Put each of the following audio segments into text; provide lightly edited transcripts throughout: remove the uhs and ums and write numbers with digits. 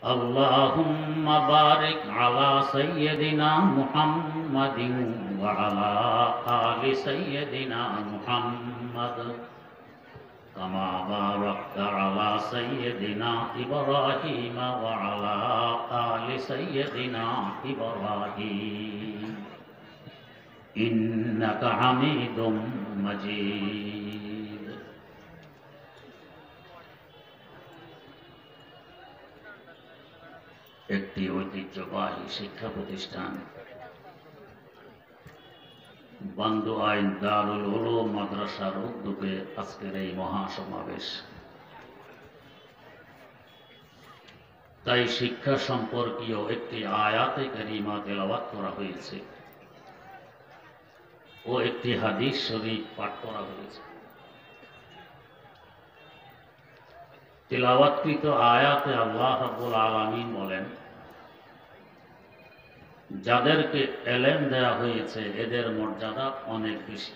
اللهم بارك على سيدنا محمد وعلى آل سيدنا محمد كما باركت على سيدنا إبراهيم وعلى آل سيدنا إبراهيم إنك حميد مجيد। একটি ঐতিহ্যবাহী শিক্ষা প্রতিষ্ঠান বান্দু আইন দারুল উলুম মাদ্রাসার উদ্যোগে আজকের এই মহাসমাবেশ। তাই শিক্ষা সম্পর্কীয় একটি আয়াতে কারিমা তেলাওয়াত করা হয়েছে ও একটি হাদিস শরীফ পাঠ করা হয়েছে। তিলাওয়াতকৃত আয়াতে আল্লাহ রাব্বুল আলামিন বলেন, যাদেরকে এলেম দেয়া হয়েছে এদের মর্যাদা অনেক বেশি।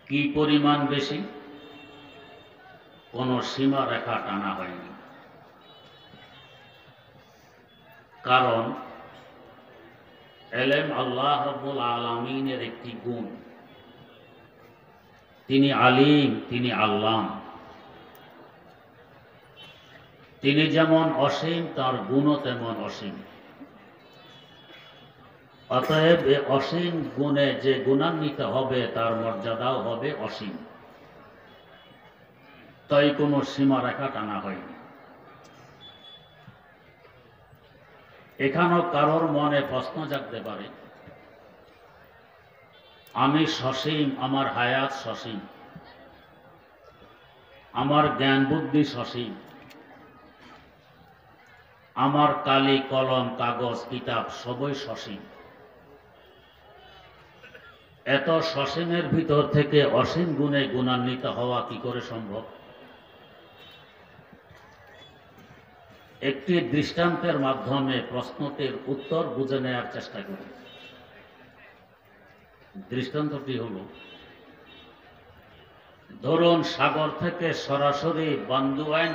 কি পরিমাণ বেশি? কোনো সীমা রেখা টানা হয়নি। কারণ এলেম আল্লাহ রাব্বুল আলামিনের একটি গুণ। তিনি আলিম, তিনি আল্লাম। তিনি যেমন অসীম, তার গুণও তেমন অসীম। অতএব এ অসীম গুণে যে গুণান্বিত হবে তার মর্যাদাও হবে অসীম। তাই কোনো সীমারেখা টানা হয়নি। এখানেও কারোর মনে প্রশ্ন জাগতে পারে, আমি সসীম, আমার হায়াত সসীম, আমার জ্ঞান বুদ্ধি সসীম, আমার কালি কলম কাগজ কিতাব সবই সসীম। এত সসীমের ভিতর থেকে অসীম গুণে গুণান্বিত হওয়া কি করে সম্ভব? একটি দৃষ্টান্তের মাধ্যমে প্রশ্নটির উত্তর বুঝে নেওয়ার চেষ্টা করি। দৃষ্টান্তটি হল, ধরুন সাগর থেকে সরাসরি বান্দু আইন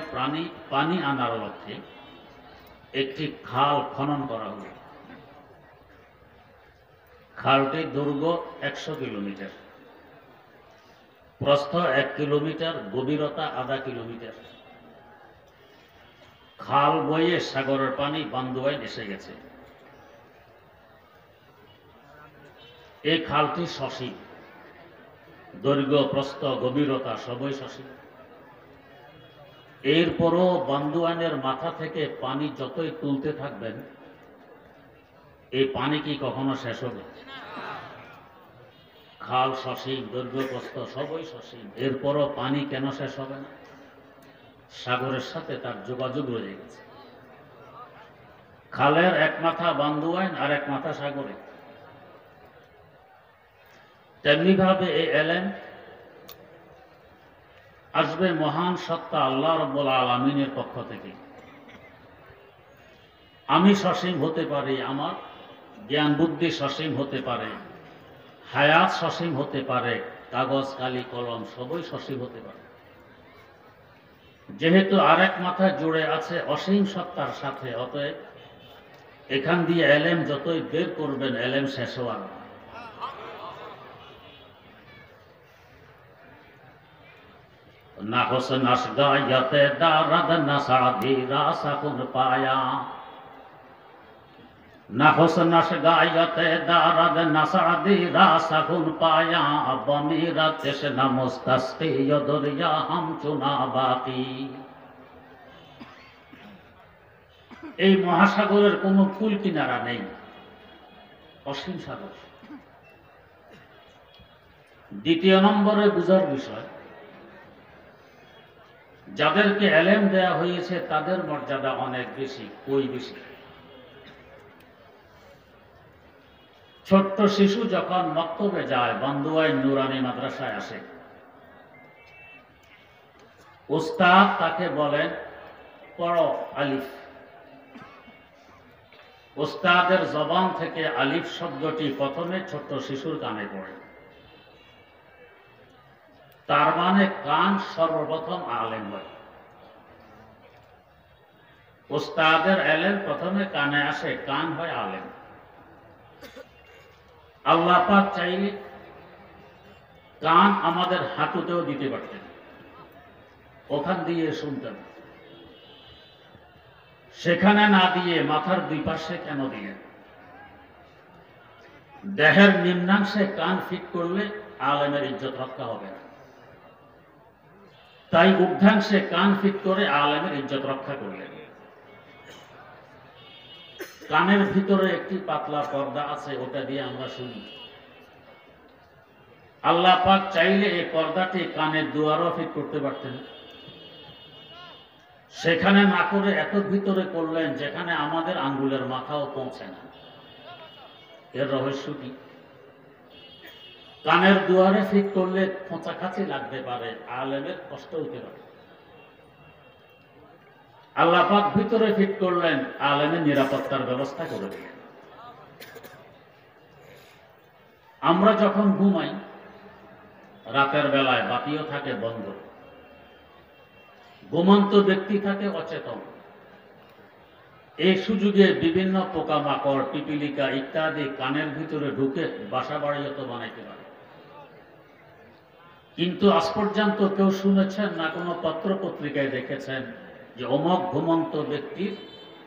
পানি আনার লক্ষ্যে একটি খাল খনন করা হল। খালটির দৈর্ঘ্য 100 কিলোমিটার, প্রস্থ 1 কিলোমিটার, গভীরতা আধা কিলোমিটার। খাল বয়ে সাগরের পানি বান্দু আইন এসে গেছে। এই খালটি সসীম, দৈর্ঘ্য প্রস্থ গভীরতা সবই সসীম। এরপরও বান্দু আইনের মাথা থেকে পানি যতই তুলতে থাকবেন, এই পানি কি কখনো শেষ হবে? খাল সসীম, দৈর্ঘ্য প্রস্থ সবই সসীম, এরপরও পানি কেন শেষ হবে না? সাগরের সাথে তার যোগাযোগ রয়ে গেছে। খালের এক মাথা বান্দু আইন আর এক মাথা সাগরে। তেমনি ভাবে এই এলেম আসবে মহান সত্তা আল্লাহ রাব্বুল আলামিনের পক্ষ থেকে। আমি সসীম হতে পারি, আমার জ্ঞান বুদ্ধি সসীম হতে পারে, হায়াত সসীম হতে পারে, কাগজ কালি কলম সবই সসীম হতে পারে। যেহেতু আরেক মাথা জুড়ে আছে অসীম সত্তার সাথে, অতএব এখান দিয়ে এলেম যতই বের করবেন এলেম শেষ হওয়ার না। না হোসেন আসগায়াতে দারাদ না সাদি রাসাকুন পায়া, না হোসেন আসগায়াতে দারাদ না সাদি রাসাকুন পায়া, বমিরা তেশে না মুস্তাসকি দরিয়া হাম চুনা বাকি। এই মহাসাগরের কোনো কুল কিনারা নেই, অসীম সাগর। দ্বিতীয় নম্বরে বুঝার বিষয়, যাদেরকে এলেম দেয়া হয়েছে তাদের মর্যাদা অনেক বেশি। কই বেশি? ছোট্ট শিশু যখন মক্তবে যায়, বান্দু আইন নুরানি মাদ্রাসায় আসে, উস্তাদ তাকে বলেন পড়ো আলিফ। উস্তাদের জবান থেকে আলিফ শব্দটি প্রথমে ছোট্ট শিশুর কানে পড়ে। তার মানে কান সর্বপ্রথম আলেম হয়। উস্তাদের এলেম প্রথমে কানে আসে, কান হয় আলেম। আল্লাহ পাক চাইলে কান আমাদের হাঁটুতেও দিতে পারতেন, ওখান দিয়ে শুনতেন। সেখানে না দিয়ে মাথার দুই পাশে কেন দিলেন? দেহের নিম্নাংশে কান ফিট করলে আলেমের ইজ্জত রক্ষা হবে না, তাই ঊর্ধ্বাংশে কান ফিট করে আলেমের ইজ্জত রক্ষা করলেন। কানের ভিতরে একটি পাতলা পর্দা আছে, ওটা দিয়ে আমরা শুনি। আল্লাহ পাক চাইলে এই পর্দাটি কানের দুয়ারও ফিট করতে পারতেন, সেখানে না করে এত ভিতরে করলেন যেখানে আমাদের আঙ্গুলের মাথাও পৌঁছে না। এর রহস্য কি? কানের দুয়ারে ফিট করলে খোঁচাখাচি লাগতে পারে, আলেমের কষ্ট হতে পারে। আল্লাহ পাক ভিতরে ফিট করলেন, আলেমের নিরাপত্তার ব্যবস্থা করে দিলেন। আমরা যখন ঘুমাই, রাতের বেলায় বাতিও থাকে বন্ধ, ঘুমন্ত ব্যক্তি থাকে অচেতন। এই সুযোগে বিভিন্ন পোকামাকড়, পিপিলিকা ইত্যাদি কানের ভিতরে ঢুকে বাসা বাড়িও বানাইতে পারে। কিন্তু আজ পর্যন্ত কেউ শুনেছেন না, কোনো পত্র পত্রিকায় দেখেছেন যে অমক ঘুমন্ত ব্যক্তির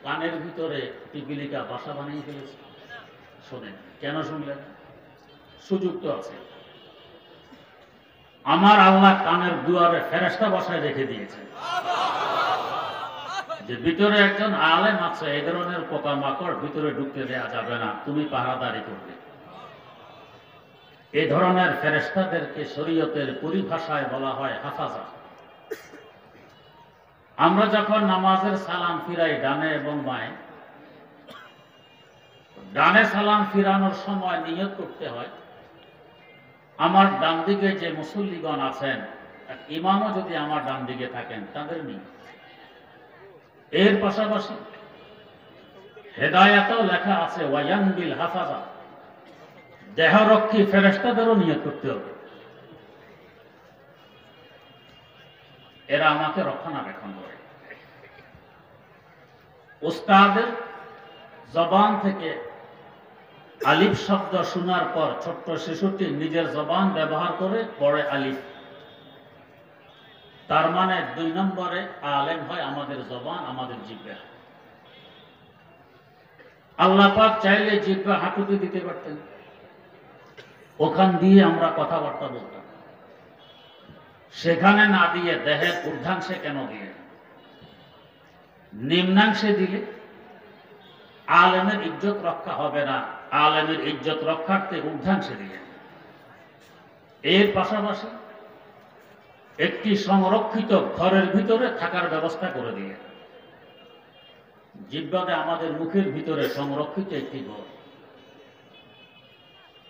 কানের ভিতরে পিপিলিকা বাসা বানিয়ে ফেলেছে? শোনেন। কেন শুনলেন? সুযোগ তো আছে। আমার আল্লাহ কানের দুয়ারে ফেরেশতা বসায় রেখে দিয়েছে, যে ভিতরে একজন আলেম আছে, এই ধরনের পোকামাকড় ভিতরে ঢুকতে দেওয়া যাবে না, তুমি পাহারাদারি করবে। এই ধরনের ফেরেশতাদেরকে শরীয়তের পরিভাষায় বলা হয় হাফাজা। আমরা যখন নামাজের সালাম ফিরাই ডানে এবং বাঁয়ে, ডানে সালাম ফিরানোর সময় নিয়ত করতে হয়, আমার ডান দিকে যে মুসল্লিগণ আছেন, ইমামও যদি আমার ডান দিকে থাকেন, তাদের নিয়ত। এর পাশাপাশি হেদায়াতেও লেখা আছে ওয়ায়ানবিল হাফাজা, দেহরক্ষী ফেরেশতাদেরও নিয়ত করতে হবে, এরা আমাকে রক্ষণাবেক্ষণ করে। উস্তাদের জবান থেকে আলিফ শব্দ শোনার পর ছোট্ট শিশুটি নিজের জবান ব্যবহার করে পড়ে আলিফ, তার মানে 2 নম্বরে আলেম হয় আমাদের জবান, আমাদের জিহ্বা। আল্লাহ পাক চাইলে জিহ্বা হাঁটুতে দিতে পারতেন, ওখান দিয়ে আমরা কথাবার্তা বলতাম। সেখানে না দিয়ে দেহের ঊর্ধ্বাংশে কেন দিয়ে? নিম্নাংশে দিলে আলেমের ইজ্জত রক্ষা হবে না, আলেমের ইজ্জত রক্ষার্থে ঊর্ধ্বাংশে দিলেন। এর পাশাপাশি একটি সংরক্ষিত ঘরের ভিতরে থাকার ব্যবস্থা করে দিলেন। জিহ্বাতে আমাদের মুখের ভিতরে সংরক্ষিত একটি ঘর,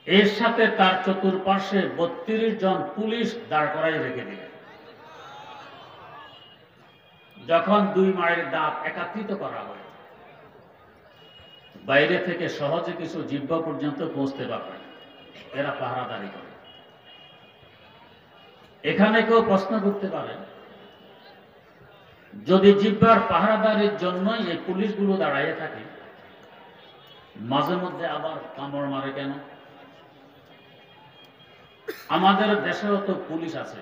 এর সাথে তার চতুর্পার্শ্বে 32 জন পুলিশ দাঁড় করাই রেখে দিলেন। যখন 2 মায়ের দাঁত একত্রিত করা হয়, বাইরে থেকে সহজে কিছু জিহ্বা পর্যন্ত পৌঁছতে পারবে না, এরা পাহারাদারি করে। এখানে কেউ প্রশ্ন করতে পারে, যদি জিহ্বার পাহারাদারির জন্য এই পুলিশগুলো দাঁড়াইয়ে থাকে, মাঝে মধ্যে আবার কামড় মারে কেন? আমাদের দেশেও তো পুলিশ আছে,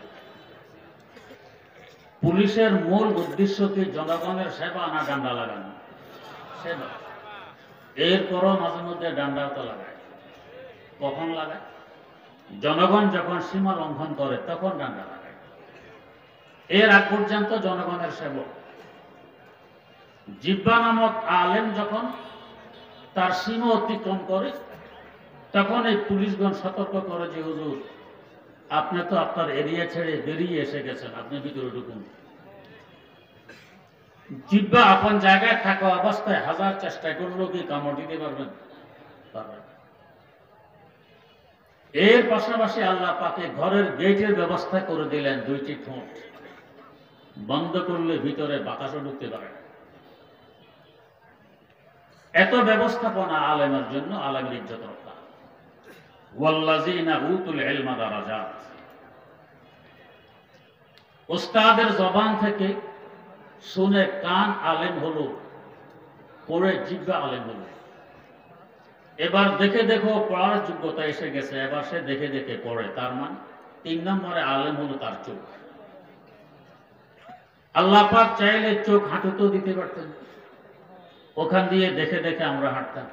পুলিশের মূল উদ্দেশ্য কি জনগণের সেবা না ডান্ডা লাগানো? সেবা। এরপরও মাঝে মধ্যে ডান্ডাও তো লাগায়। কখন লাগায়? জনগণ যখন সীমা লঙ্ঘন করে তখন ডান্ডা লাগায়। এর আগ পর্যন্ত জনগণের সেবক। জিহ্বা নামক আলেম যখন তার সীমা অতিক্রম করে, তখন এই পুলিশগণ সতর্ক করে যে হুজুর, আপনি তো আপনার এরিয়া ছেড়ে বেরিয়ে এসে গেছেন, আপনি ভিতরে ঢুকুন। জিহ্বা আপন জায়গায় থাকা অবস্থায় হাজার চেষ্টা করলেও কি কামড় দিতে পারবেন? পারবেন। এর পাশাপাশি আল্লাহ পাকে ঘরের গেটের ব্যবস্থা করে দিলেন, 2টি ঠোঁট বন্ধ করলে ভিতরে বাতাসও ঢুকতে পারে না। এত ব্যবস্থাপনা আলেমের জন্য, আলেমের ইজ্জত রক্ষা। ওয়াল্লাযীনা উতুল ইলমা দারাজাত। উস্তাদের জবান থেকে শুনে কান আলেম হলো, পড়ে জিব্বা আলেম বলে। এবার দেখে দেখো পড়ার যোগ্যতা এসে গেছে, এবার সে দেখে দেখে পড়ে। তার মানে 3 নম্বরে আলেম হলো তার চোখ। আল্লাহ পাক চাইলে চোখ হাঁটুতেও দিতে পারতেন, ওখান দিয়ে দেখে দেখে আমরা হাঁটতাম।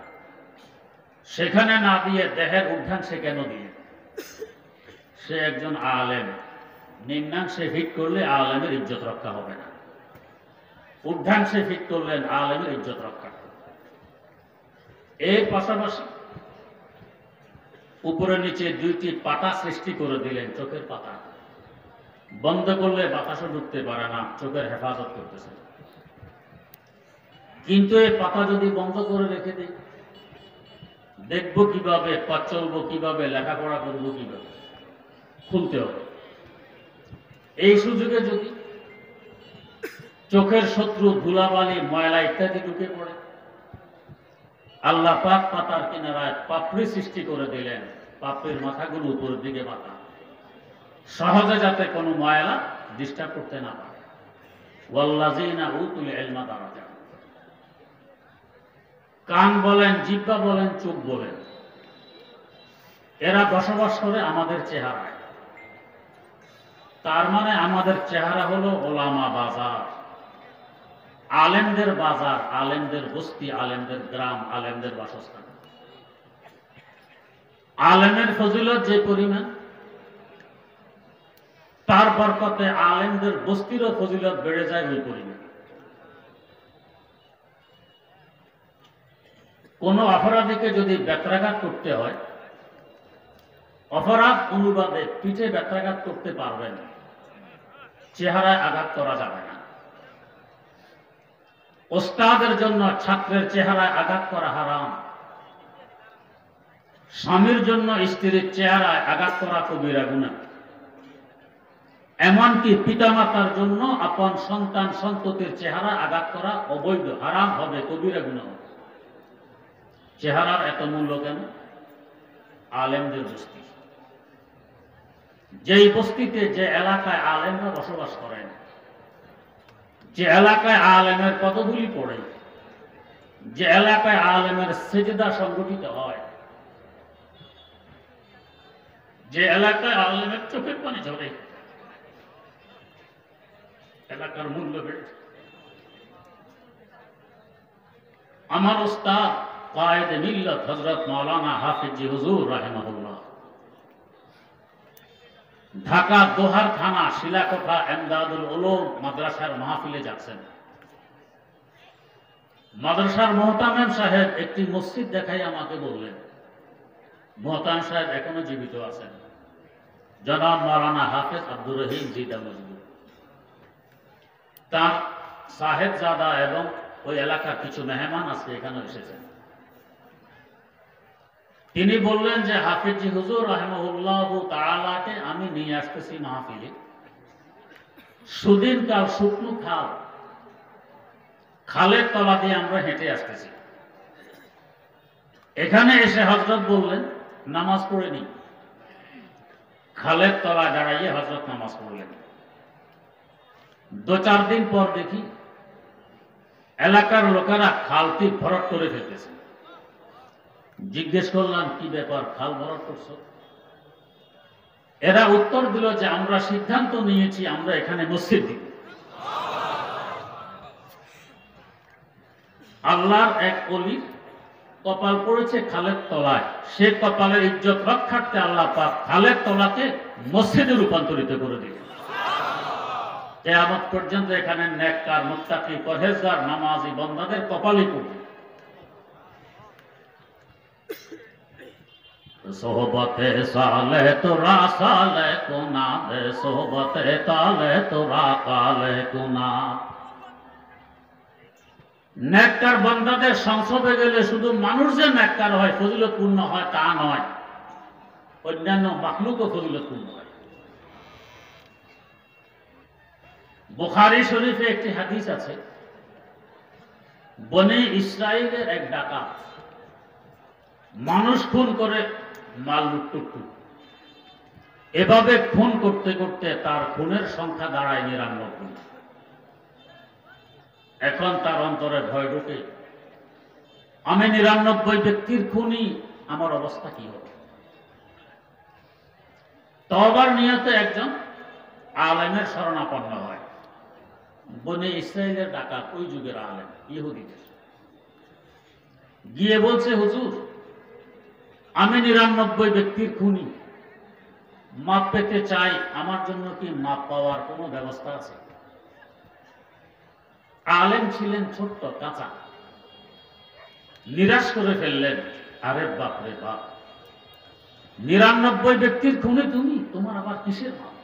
সেখানে না দিয়ে দেহের উদ্ধান সে কেন দিয়ে? সে একজন আলেম। নিম্নাংশে ফিট করলে আলেমের ইজ্জত রক্ষা হবে না, উর্ধাংশে ফিট করলেন আলেমের ইজ্জত রক্ষা। এর পাশাপাশি উপরে নিচে 2টি পাতা সৃষ্টি করে দিলেন, চোখের পাতা। বন্ধ করলে বাতাসও ঢুকতে পারে না, চোখের হেফাজত করতেছে। কিন্তু এই পাতা যদি বন্ধ করে রেখে দিই, দেখবো কিভাবে, পথ চলবো কিভাবে, লেখাপড়া করবো কিভাবে? খুলতে হবে। এই সুযোগে যদি চোখের শত্রু ধুলাবালি, ময়লা ইত্যাদি ঢুকে পড়ে, আল্লাহ পাক পাতার কিনারায় পাপড়ি সৃষ্টি করে দিলেন। পাপড়ির মাথাগুলো উপরের দিকে বাঁকা, সহজে যাতে কোনো ময়লা ডিস্টার্ব করতে না পারে। ওয়াল্লাযীনা উতুল ইলমা দারাজাত। কান বলেন, জিহ্বা বলেন, চোখ বলেন, এরা বসবাস করে আমাদের চেহারায়। তার মানে আমাদের চেহারা হলো ওলামা বাজার, আলেমদের বাজার, আলেমদের বস্তি, আলেমদের গ্রাম, আলেমদের বাসস্থান। আলেমের ফজিলত যে পরিমাণ, তার বরকতে আলেমদের বস্তিরও ফজিলত বেড়ে যায় ওই পরিমাণ। কোন অপরাধীকে যদি ব্যত্রাঘাত করতে হয়, অপরাধ অনুবাদে পিঠে ব্যত্রাঘাত করতে পারবেন, চেহারায় আঘাত করা যাবে না। ওস্তাদের জন্য ছাত্রের চেহারায় আঘাত করা হারাম। স্বামীর জন্য স্ত্রীর চেহারায় আঘাত করা কবিরা গুনাহ। এমনকি পিতামাতার জন্য আপন সন্তান সন্ততির চেহারা আঘাত করা অবৈধ, হারাম হবে, কবিরা গুনাহ। চেহারার এত মূল্য কেন? আলেমদের বস্তি। যেই বস্তিতে, যে এলাকায় আলেমরা বসবাস করেন, যে এলাকায় আলেমের পদধূলি পড়ে, যে এলাকায় আলেমের সেজদা সংগঠিত হয়, যে এলাকায় আলেমের চোখের পানি ঝরে, এলাকার মূল্য বেড়ে। আমার ওস্তাদ কায়েদে মিল্লাত হযরত মাওলানা হাফিজ হুজুর রাহিমাহুল্লাহ ঢাকা দোহার থানা শিলাকোঠা এমদাদুল উলুম মাদ্রাসার মাহফিলে যাচ্ছেন। মাদ্রাসার মোহতামেম সাহেব একটি মসজিদ দেখাই আমাকে বললেন, মোহতামেম সাহেব এখনো জীবিত আছেন, জনাব মাওলানা হাফেজ আব্দুর রহিম জিদা মজদুর। তার সাহেবজাদা এবং ওই এলাকার কিছু মেহমান আজকে এখানে এসেছেন। তিনি বললেন যে হাফিজ হুজুর রাহিমাহুল্লাহ তাআলাকে আমি নিয়ে আসতেছি মাহফিলে। সুদিন কাল শুকনো খাল, খালের তলা দিয়ে আমরা হেঁটে আসতেছি। এখানে এসে হযরত বললেন নামাজ পড়ে নি। খালের তলা দাঁড়াইয়ে হযরত নামাজ পড়লেন। 2-4 দিন পর দেখি এলাকার লোকেরা খালটি ভরাট করে ফেলতেছে। জিজ্ঞেস করলাম কি ব্যাপার, খাল ভরাট করছো? এরা উত্তর দিল যে আমরা সিদ্ধান্ত নিয়েছি আমরা এখানে মসজিদ দিব। আল্লাহর এক ওলি কপাল পড়েছে খালের তলায়, সে কপালের ইজ্জত রক্ষার্থে আল্লাহ পাক খালের তলাকে মসজিদে রূপান্তরিত করে দিলেন। কিয়ামত পর্যন্ত এখানে নেককার, মুত্তাকি, পরহেজগার, নামাজি বান্দাদের কপালই পড়বে। সোহবতে সালে তোরা সালে কোনা দে, সোহবতে তালে তোরা কালে কোনা। নেককার বান্দাদের সংসদে গেলে শুধু মানুষ যে নেককার হয়, ফজিলতপূর্ণ হয় তা নয়, অন্যান্য মাখলুকও ফজিলতপূর্ণ হয়। বুখারী শরীফে একটি হাদিস আছে, বনি ইসরাইলের এক ডাকাত মানুষ খুন করে মাল লুটটুক। এভাবে খুন করতে করতে তার খুনের সংখ্যা দাঁড়ায় 99। এখন তার অন্তরে ভয় ঢুকে, আমি 99 ব্যক্তির খুনি, আমার অবস্থা কি হবে? তওবার নিয়তে একজন আলেমের শরণাপন্ন হয়। বনে ইসরায়েলের ডাকাত, ওই যুগের আলেম, ইহুদিদের। গিয়ে বলছে, হুজুর আমি 99 ব্যক্তির খুনি, মাপ পেতে চাই, আমার জন্য কি মাপ পাওয়ার কোনো ব্যবস্থা আছে? আলেম ছিলেন ছোট্ট, কাঁচা, নিরাশ করে ফেললেন। আরে বাপ রে বাপ, 99 ব্যক্তির খুনি তুমি, তোমার আবার কিসের মাপ?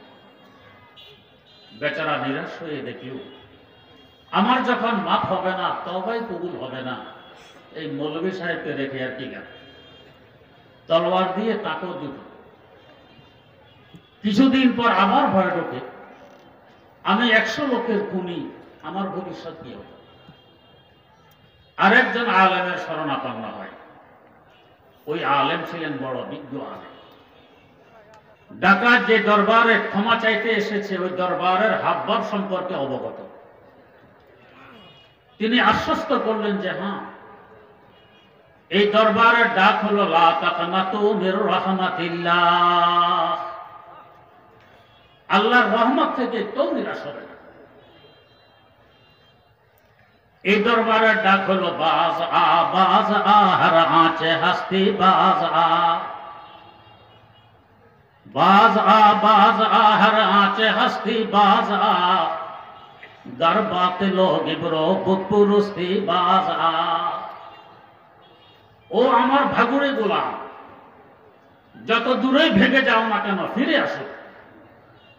বেচারা নিরাশ হয়ে দেখল, আমার যখন মাপ হবে না, তওবাই কবুল হবে না, এই মৌলভী সাহেবকে রেখে আর কি গেল? তলোয়ার দিয়ে তাকে দুটো। কিছুদিন পর আবার ভয় ঢোকে, আমি 100 লোকের খুনি, আমার ভবিষ্যৎ কি হবে? আরেকজন আলেমের শরণাপন্ন হয়। ওই আলেম ছিলেন বড় বিজ্ঞ আলেম। ডাকাত যে দরবারে ক্ষমা চাইতে এসেছে, ওই দরবারের হাবভাব সম্পর্কে অবগত। তিনি আশ্বস্ত করলেন যে হ্যাঁ, এই দরবারের ডাক হলো লা তাকনাতু মির রাহমাতিল্লাহ, আল্লাহর রহমত থেকে কেউ নিরাশ হবে না। এই দরবারের ডাক হলো বাজ আ হর আঁচে হাস্তি বাজ আ হর আঁচে হাস্তি বাজ আ দরবাতে লোগ ইবরো বুতপুরুস্তি বাজ আ। ও আমার ভাগুরে গোলাম, যত দূরে ভেগে যাও না কেন, ফিরে আসো,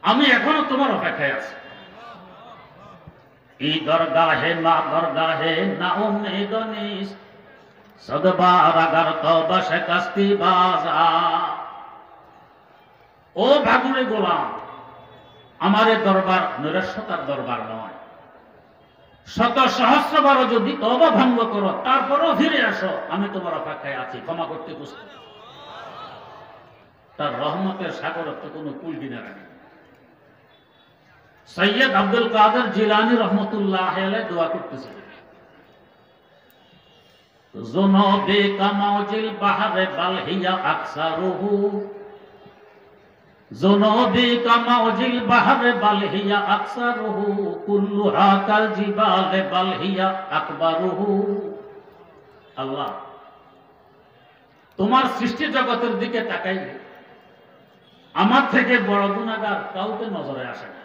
আমি এখনো তোমার অপেক্ষায় আছি। ই দরগাহে মা দরগাহে না উম্মীদ নিস, সদবার আগার তওবা শিকস্তি বাজা। ও ভাগুরে গোলাম, আমার এই দরবার নিরস্বতার দরবার নয়। শত সহস্রবার যদি তওবা ভঙ্গ করো, তারপরও ফিরে আসো, আমি তোমার অপেক্ষায় আছি, ক্ষমা করতে প্রস্তুত। তার রহমতের সাগরের তো কোনো কুল কিনারা নেই। সৈয়দ আব্দুল কাদের জিলানী রহমতুল্লাহ আলাইহি দোয়া করতেছেন, যুনুবি কামাউজিল বাহরে বাল হিয়া আকসারুহু, যুনুবি কামাউজিল বাহরে বাল হিয়া আকসারুহু, কুল্লুহা কাল জিবালে বাল হিয়া আকবারুহু। আল্লাহ, তোমার সৃষ্টি জগতের দিকে তাকাইলে আমার থেকে বড় গুনাহগার কাউকে নজরে আসে না।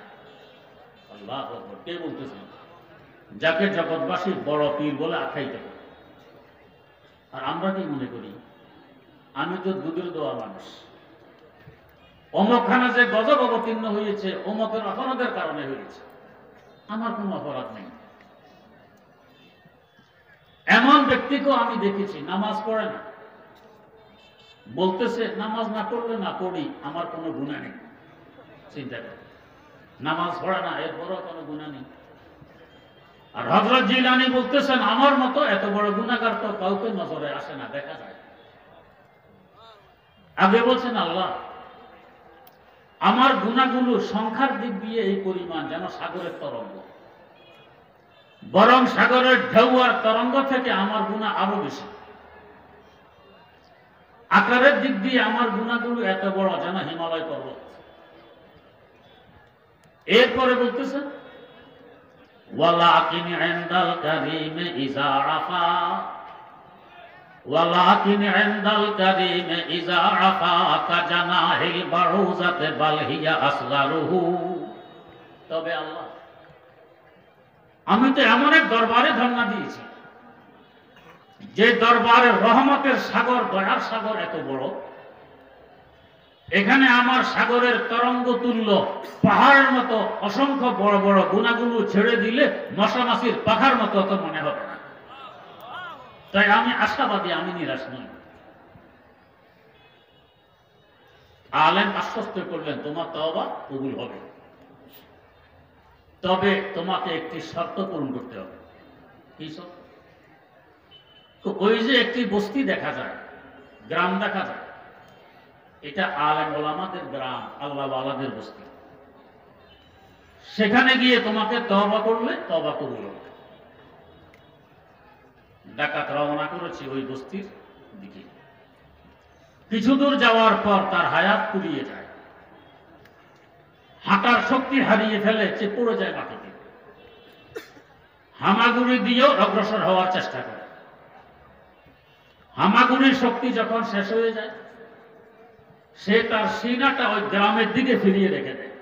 আল্লাহ আকবার, কে বলতেছেন? যাকে জগৎবাসী বড় পীর বলে আখ্যায়িত করে। আর আমরা কি মনে করি, আমি তো দুধের দেওয়া মানুষ, অমুকখানে যে গজব অবতীর্ণ হয়েছে অমুকের অপরাধের কারণে হয়েছে, আমার কোনো অপরাধ নেই। এমন ব্যক্তিকেও আমি দেখেছি নামাজ পড়ে না, বলতেছে নামাজ না পড়লে না পড়ি, আমার কোনো গুনাহ নেই। চিন্তা করে, নামাজ পড়ে না, এরপরও কোনো গুনাহ নেই। আর হযরত জিলানী বলতেছেন, আমার মতো এত বড় গুনাহগার তো কাউকে নজরে আসে না, দেখা যায়। আগে বলছেন, আল্লাহ আমার গুনাহগুলো সংখ্যার দিক দিয়ে এই পরিমাণ যেন সাগরের তরঙ্গ, বরং সাগরের ঢেউ আর তরঙ্গ থেকে আমার গুনাহ আরো বেশি। আকারের দিক দিয়ে আমার গুনাহগুলো এত বড় যেন হিমালয় পর্বত। এরপরে বলতেছেন, ওয়ালাকিন ইনদাল কারীম ইযা আফা, ওয়ালাকিন ইনদাল কারীম ইযা আফা কাজানাহিল বারুজাত বাল হিয়া আসগারুহু। তবে আল্লাহ, আমি তো এমন এক দরবারে ধর্ণা দিয়েছি, যে দরবারের রহমতের সাগর, দয়ার সাগর এত বড়, এখানে আমার সাগরের তরঙ্গ তুল্য পাহাড়ের মতো অসংখ্য বড় বড় গুনাহগুলো ছেড়ে দিলে মশা মাছির পাখার মতো তো মনে হবে না। তাই আমি আশাবাদী, আমি নিরাশ নই। আলেম আশ্বস্ত করলেন, তোমার তওবা কবুল হবে, তবে তোমাকে একটি শর্ত পূরণ করতে হবে। কি শর্ত? ওই যে একটি বস্তি দেখা যায়, গ্রাম দেখা যায়, এটা আলেম ওলামাদের গ্রাম, আল্লাহ ওয়ালাদের বস্তি। সেখানে গিয়ে তোমাকে তওবা করলে তওবা কবুল হবে। ডাকাত রওনা করেছে ওই বস্তির দিকে। কিছু দূর যাওয়ার পর তার হায়াত পুড়িয়ে যায়, হাঁটার শক্তি হারিয়ে ফেলে, পড়ে যায় মাটিতে। হামাগুড়ি দিয়েও অগ্রসর হওয়ার চেষ্টা করে। হামাগুড়ির শক্তি যখন শেষ হয়ে যায়, সে তার সিনাটা ওই গ্রামের দিকে ফিরিয়ে রেখে দেয়।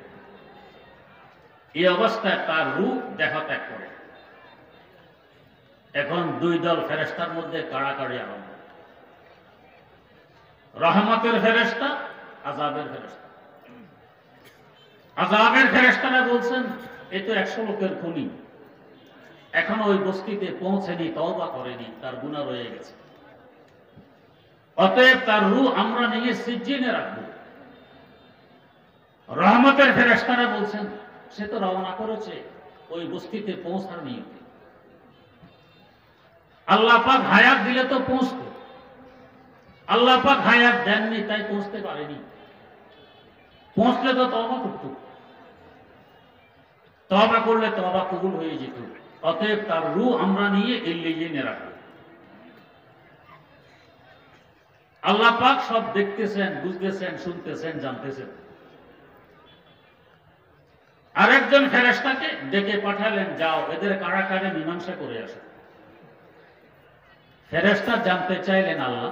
এই অবস্থায় তার রূপ দেহ ত্যাগ করে। এখন দুই দল ফেরেশতার মধ্যে কাড়াকাড়ি আরম্ভ। রহমতের ফেরেশতা, আযাবের ফেরেশতা। আযাবের ফেরেশতারা বলছেন, এ তো 100 লোকের খুনি, এখনো ওই বস্তিতে পৌঁছেনি, তওবা করেনি, তার গুনাহ রয়ে গেছে, অতএব তার রূহ আমরা নিয়ে সিজ্জিনে রাখবো। রহমতের ফেরেশতারা বলছেন, সে তো রওনা করেছে ওই বস্তিতে পৌঁছার নিয়তে। আল্লাহ পাক হায়াত দিলে তো পৌঁছত, আল্লাহ পাক হায়াত দেননি, তাই পৌঁছতে পারেনি। পৌঁছলে তো তওবা করত, তওবা করলে তওবা কবুল হয়ে যেত। অতএব তার রূহ আমরা নিয়ে ইল্লিয়িনে রাখবো। আল্লাহ পাক সব দেখতেছেন, বুঝতেছেন, শুনতেছেন, জানতেছেন। আরেকজন ফেরেশতাকে ডেকে পাঠালেন, যাও এদের কারাগারে মীমাংসা করে আসো। ফেরেশতা জানতে চাইলেন, আল্লাহ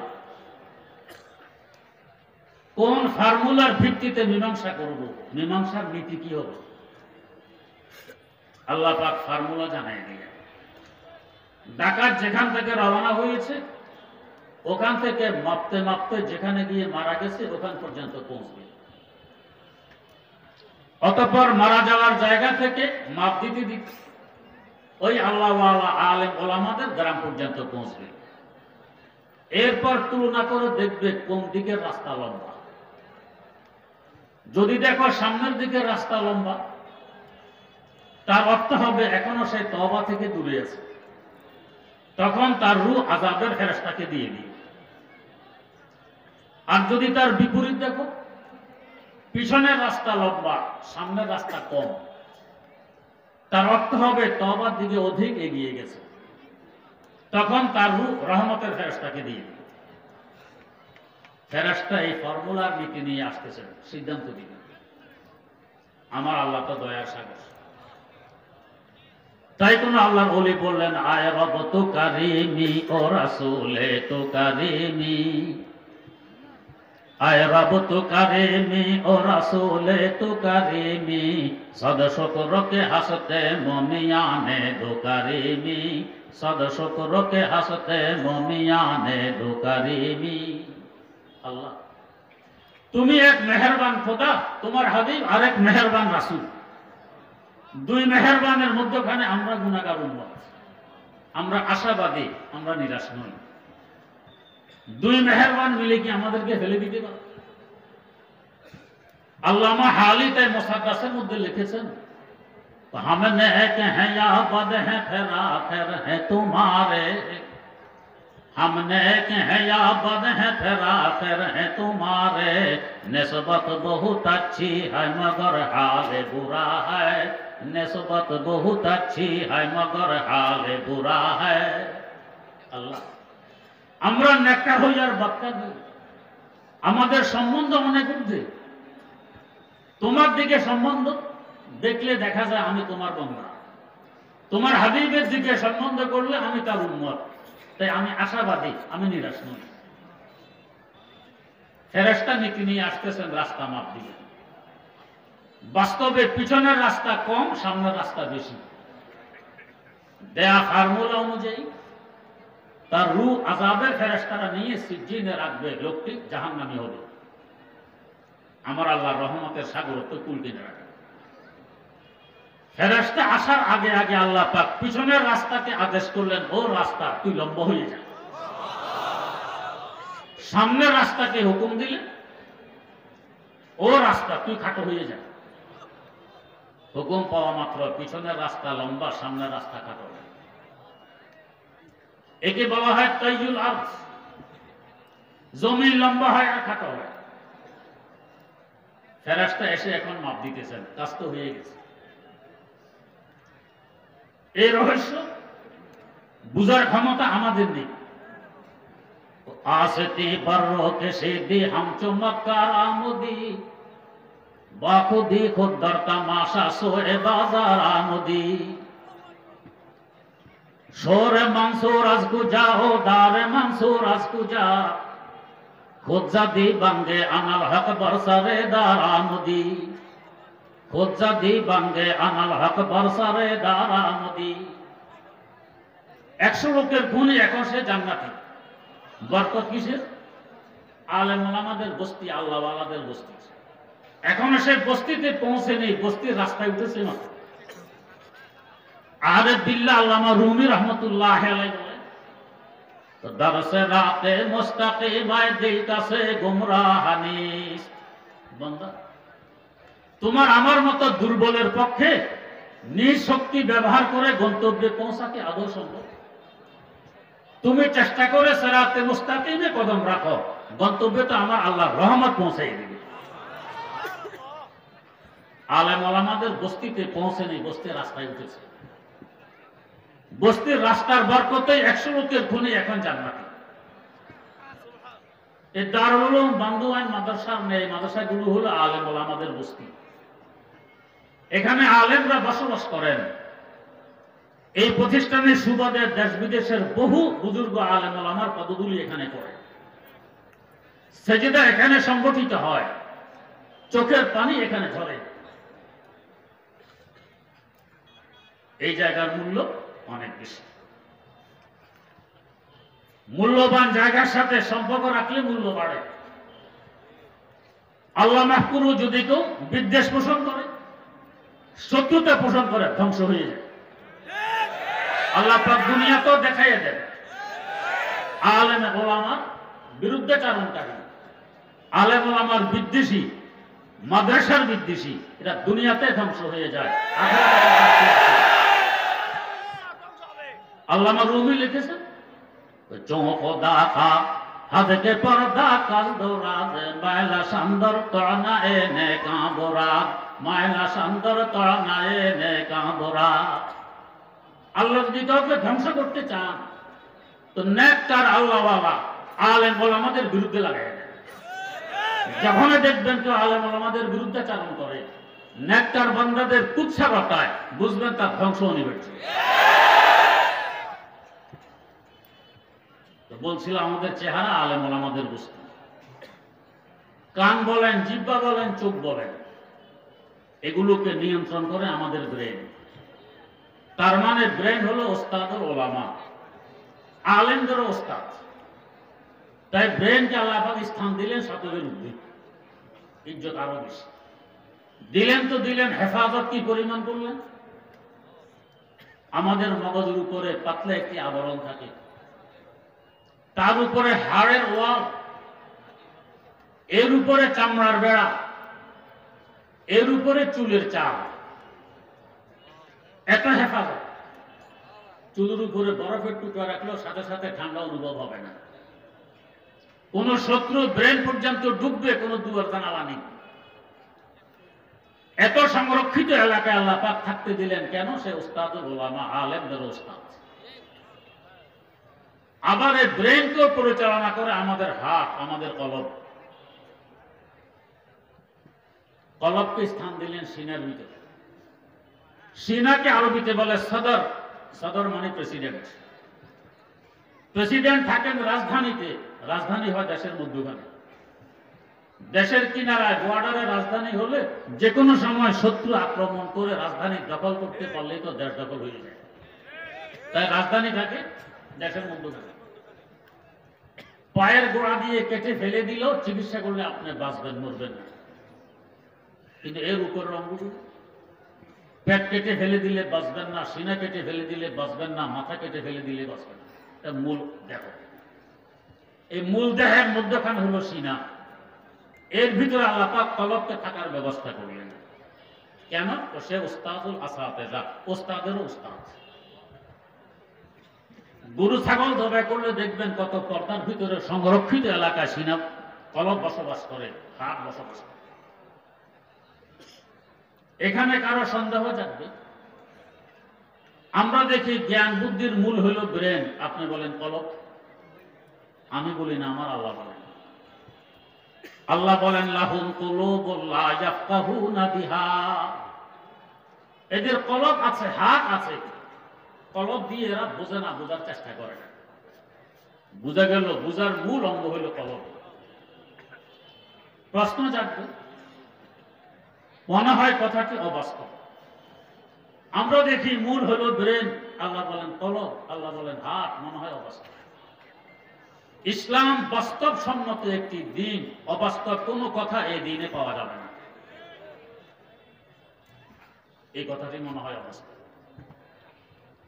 কোন ফর্মুলার ভিত্তিতে মীমাংসা করব, মীমাংসার নীতি কি হবে? আল্লাহ পাক ফর্মুলা জানাই দিলেন। ডাকাত যেখান থেকে রওনা হয়েছে ওখান থেকে মাপতে মাপতে যেখানে গিয়ে মারা গেছে ওখান পর্যন্ত পৌঁছবে। অতঃপর মারা যাওয়ার জায়গা থেকে মাপ দিতে দিতে ওই আল্লাহওয়ালা আলেম ওলামাদের গ্রাম পর্যন্ত পৌঁছবে। এরপর তুলনা করে দেখবে কোন দিকের রাস্তা লম্বা। যদি দেখো সামনের দিকের রাস্তা লম্বা, তার অর্থ হবে এখনো সে তওবা থেকে দূরে আছে, তখন তার রূহ আযাবের ফেরেশতাকে দিয়ে দিবে। আর যদি তার বিপরীত দেখো, পিছনের রাস্তা লম্বা, সামনের রাস্তা কম, তার অর্থ হবে তওবার দিকে অধিক এগিয়ে গেছে, তখন তার রূহ রহমতের ফেরেশতাকে দিয়ে দিবে। ফেরেশতা এই ফর্মুলার নীতি নিয়ে আসতেছেন, সিদ্ধান্ত দিবেন। আমার আল্লাহ তো দয়ার সাগর। তাই কোন আল্লাহর ওলি বললেন, আয় রব তো কারিমি ও রাসূলে তো কারিমি, আয় রব তো কারিমি ও রাসূলে তো কারিমি, সদ শুকরকে হাসতে মুমিয়ানে দো কারিমি, সদ শুকরকে হাসতে মুমিয়ানে দো কারিমি। আল্লাহ তুমি এক মেহেরবান খোদা, তোমার হাবিব আরেক মেহেরবান রাসূল, দুই মেহেরবানের মধ্যখানে আমরা গুনাহগার উম্মত, আমরা আশাবাদী, আমরা নিরাশ নই। দুই মেহেরবান মিলে কি আমাদেরকে ফেলে দিতে পারে? আল্লামা হালি তাই মুসাদ্দাসের মধ্যে লিখেছেন, हमने कहे या बद है फिर आखिर है तुम्हारे, हमने कहे या बद है फिर आखिर है तुम्हारे, निस्बत बहुत अच्छी है मगर हाल बुरा है, निस्बत बहुत अच्छी है मगर हाल बुरा है। আল্লাহ আমরা নেককার হই আর বদকার হই, আমাদের সম্বন্ধ অনেক ঊর্ধ্বে। তোমার দিকে সম্বন্ধ দেখলে দেখা যায় আমি তোমার বান্দা, তোমার হাবিবের দিকে সম্বন্ধ করলে আমি তার উম্মত, তাই আমি আশাবাদী, আমি নিরাশ নই। ফেরেশতা নীতি নিয়ে আসতেছেন, রাস্তা মাপ দিবেন। বাস্তবে পিছনের রাস্তা কম, সামনের রাস্তা বেশি। দেয়া ফর্মুলা অনুযায়ী তার রূহ আযাবের ফেরেশতারা নিয়ে সিজ্জিনে রাখবে, লোকটি জাহান্নামী হবে। আমার আল্লাহর রহমতের সাগর তো কুল কিনে রাখে। ফেরেশতা আসার আগে আগে আল্লাহ পাক পিছনের রাস্তাকে আদেশ করলেন, ও রাস্তা তুই লম্বা হয়ে যা। সামনের রাস্তাকে হুকুম দিলেন, ও রাস্তা তুই খাটো হয়ে যা। হুকুম পাওয়া মাত্র পিছনের রাস্তা লম্বা, সামনের রাস্তা খাটো। একে বলা হয় তাইয়ুল আরজ, জমিন লম্বা হয় আর খাটো হয়। ফেরেশতা এসে এখন মাপ দিতেছেন, কাজ তো হয়ে গেছে। এই রহস্য বুঝার ক্ষমতা আমাদের নেই। আসতি বর্রকে সিদ্ধি হাম চমৎকার আমদি বাখুদি খুদ্দর তামাশা সোয়ে বাজার আমদি শোরে মানসুর আজ কুজা ও দারে মানসুর আজ কুজা খুজ্জা দি বাঙ্গে আনাল হক বরসারে দার আমদি খুজ্জা দি বাঙ্গে আনাল হক বরসারে দার আমদি। 100 লোকের গুণে এখন সে জান্নাতি। বরকত কিসের? আলেম ওলামাদের বস্তি, আল্লাহওয়ালাদের বস্তি। এখনো সে বস্তিতে পৌঁছে নেই, বস্তির রাস্তায় উঠেছে মাত্র। আরে বিল্লাহ আল্লামা রুমি রহমতুল্লাহ আলাইহি বলেন, তো দরসে রাতে মুস্তাকিমায় দিলতাসে গুমরাহানিস। বান্দা, তোমার আমার মতো দুর্বলের পক্ষে নিজ শক্তি ব্যবহার করে গন্তব্যে পৌঁছাতে আদৌ সম্ভব? তুমি চেষ্টা করে সিরাতে মুস্তাকিমে কদম রাখো, গন্তব্যে তো আমার আল্লাহর রহমত পৌঁছাই দিবে। আলেম ওলামাদের বস্তিতে পৌঁছে নেই, বস্তির রাস্তায় উঠেছে। বস্তির রাস্তার বরকতে 100 লোকের খুনে এখন জান্নাতি। এই দারুল উলুম বান্দোয়ান মাদ্রাসার নেই, মাদ্রাসাগুলো হলো আলেম ওলামাদের বস্তি। এখানে আলেমরা বসবাস করেন। এই প্রতিষ্ঠানের সুবাদে দেশ বিদেশের বহু বুজুর্গ আলেম ওলামার পদধূলি এখানে পড়ে। সেজদা এখানে সংগঠিত হয়, চোখের পানি এখানে ঝরে। এই জায়গার মূল্য অনেক বেশি। মূল্যবান জায়গার সাথে সম্পর্ক রাখলে মূল্য বাড়ে। আল্লাহ মাহফুরও যদি কেউ বিদ্বেষ পোষণ করে, শত্রুতা পোষণ করে, ধ্বংস হয়ে যায়। আল্লাহ পাক দুনিয়াতেও দেখাইয়া দেন আলেম ওলামার বিরুদ্ধাচারণকারী, আলেম ওলামার বিদ্বেষী, মাদ্রাসার বিদ্বেষী, এরা দুনিয়াতে ধ্বংস হয়ে যায়। আল্লামা রুমি লিখেছেন, চোখ দেখা হাতে পর্দা কাজ দৌড়াদ মায়লা সান্দর তড়না এনে কাঁবরা, মায়লা সান্দর তড়না এনে কাঁবরা। আল্লাহ যদি কাউকে ধ্বংস করতে চান তো নেককার আল্লাহওয়ালা আলেম ওলামাদের বিরুদ্ধে লাগাই দেন। যখন দেখবেন কেউ আলেম ওলামাদের বিরুদ্ধে চারণ করে, নেককার বান্দাদের কুৎসা ঘটায়, বুঝবেন তার ধ্বংস অনিবার্য। বলছিলাম আমাদের চেহারা আলেম ওলামাদের বস্তু। কান বলেন, জিহ্বা বলেন, চোখ বলেন, এগুলোকে নিয়ন্ত্রণ করে আমাদের ব্রেন। তার মানে ব্রেন হলো ওস্তাদুল ওলামা, আলেমদেরও ওস্তাদ। তাই ব্রেনকে আল্লাহ পাক স্থান দিলেন সকলের ঊর্ধ্বে, ইজ্জত আরো বেশি দিলেন। তো দিলেন, হেফাজত কি পরিমাণ করলেন? আমাদের মগজের উপরে পাতলা একটি আবরণ থাকে, তার উপরে হাড়ের ওয়াল, এর উপরে চামড়ার বেড়া, এর উপরে চুলের চাল। এত হেফাজত। চুলের উপরে বরফের টুকরা রাখলেও সাথে সাথে ঠান্ডা অনুভব হবে না। কোন শত্রু ব্রেন পর্যন্ত ডুববে, কোন দুয়ার জানালা নেই। এত সংরক্ষিত এলাকায় আল্লাহ পাক থাকতে দিলেন কেন? সে উস্তাদুল উলামা, আলেমদের উস্তাদ। আবার এই ব্রেনকেও পরিচালনা করে আমাদের হাত, আমাদের কলব। কলবকে স্থান দিলেন সিনার ভিতরে। সিনাকে আরবিতে বলে সদর। সদর মানে প্রেসিডেন্ট। প্রেসিডেন্ট থাকেন রাজধানীতে, রাজধানী হয় দেশের মধ্যখানে। দেশের কিনারায় বর্ডারে রাজধানী হলে যে কোনো সময় শত্রু আক্রমণ করে রাজধানী দখল করতে পারলেই তো দেশ দখল হয়ে যায়। তাই রাজধানী থাকে দেশের মধ্যখানে। পায়ের গোড়া দিয়ে কেটে ফেলে দিলেও চিকিৎসা করলে আপনি বাঁচবেন, মরবেন না। কিন্তু এর উপরের অঙ্গগুলো, পেট কেটে ফেলে দিলে বাঁচবেন না, সিনা কেটে ফেলে দিলে বাঁচবেন না, মাথা কেটে ফেলে দিলে বাঁচবেন না। এটা মূল দেহ। এই মূল দেহের মধ্যখানে হলো সিনা। এর ভিতরে আল্লাহ পাক কলবকে থাকার ব্যবস্থা করলেন। কেন? সে উস্তাদুল আসাতেজা, উস্তাদেরও উস্তাদ। গরু ছাগল জবাই করলে দেখবেন কত পর্দার ভিতরে সংরক্ষিত এলাকায় সিনা কলব বসবাস করে, হাত বসবাস করে। এখানে কারো সন্দেহ জাগবে, আমরা দেখি জ্ঞান বুদ্ধির মূল হলো ব্রেন, আপনি বলেন কলব, আমি বলি না, আমার আল্লাহ বলেন। আল্লাহ বলেন লাহুম কুলুবুন লা ইয়াফকাহুনা বিহা, এদের কলব আছে, হাত আছে, কলব দিয়ে এরা বোঝে না, বোঝার চেষ্টা করে না। বুঝা গেল বুঝার মূল অঙ্গ হইল কলব। প্রশ্ন জাগবে, মনে হয় কথাটি অবাস্তব। আমরা দেখি মূল হলো ব্রেন, আল্লাহ বলেন কলব, আল্লাহ বলেন হাত, মনে হয় অবাস্তব। ইসলাম বাস্তব সম্মত একটি দিন, অবাস্তব কোনো কথা এই দিনে পাওয়া যাবে না, এই কথাটি মনে হয় অবাস্তব।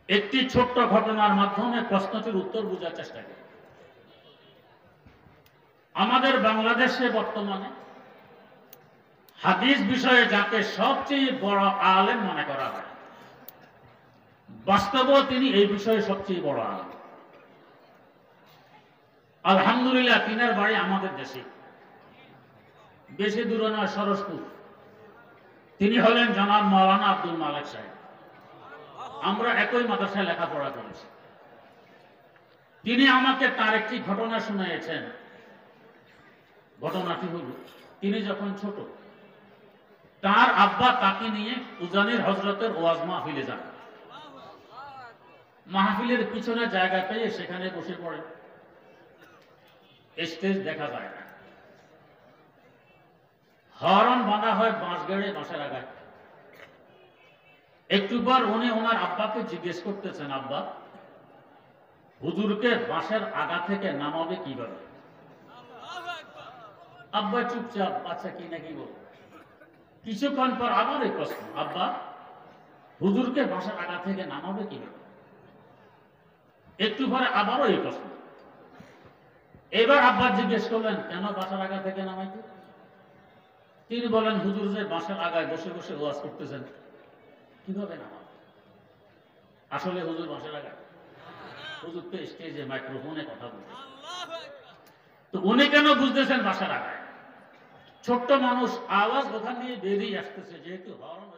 একটি ছোট্ট ঘটনার মাধ্যমে প্রশ্নটির উত্তর বোঝার চেষ্টা করি। আমাদের বাংলাদেশে বর্তমানে হাদিস বিষয়ে যাকে সবচেয়ে বড় আলেম মনে করা হয়, বাস্তবেও তিনি এই বিষয়ে সবচেয়ে বড় আলেম। আলহামদুলিল্লাহ, তিনার বাড়ি আমাদের দেশে, বেশি দূরে নয়, সরসপুর। তিনি হলেন জনাব মাওলানা আব্দুল মালেক সাহেব। আমরা একই মাদ্রাসায় লেখাপড়া করেছি। তিনি আমাকে তার একটি ঘটনা শুনিয়েছেন। ঘটনাটি হল, তিনি যখন ছোট, তার আব্বা তাকে নিয়ে উজানির হজরতের ওয়াজ মাহফিলে যান। মাহফিলের পিছনে জায়গা পেয়ে সেখানে বসে পড়ে, স্টেজ দেখা যায় না, হরন বাঁধা হয় বাঁশ গেড়ে, বাঁশের আগায়। একটু পর উনি ওনার আব্বাকে জিজ্ঞেস করতেছেন, আব্বা, হুজুরকে বাঁশের আগা থেকে নামাবে কিভাবে? আব্বা চুপচাপ, আচ্ছা কি নাকি বল। কিছুক্ষণ পর আবার এই প্রশ্ন, আব্বা, হুজুরকে বাঁশের আগা থেকে নামাবে কিভাবে? একটু পরে আবারও এই প্রশ্ন। এবার আব্বা জিজ্ঞেস করলেন, কেন বাঁশের আগা থেকে নামাইতে? তিনি বলেন, হুজুর যে বাঁশের আগায় বসে বসে ওয়াজ করতেছেন, কিভাবে নামাবে? আসলে হুজুর বাঁশের আগায়, হুজুর তো স্টেজে মাইক্রোফোনে কথা বলতেছেন। তো উনি কেন বুঝতেছেন বাঁশের আগায়? ছোট্ট মানুষ, আওয়াজ ওখান দিয়ে বেরিয়ে আসতেছে, যেহেতু হরন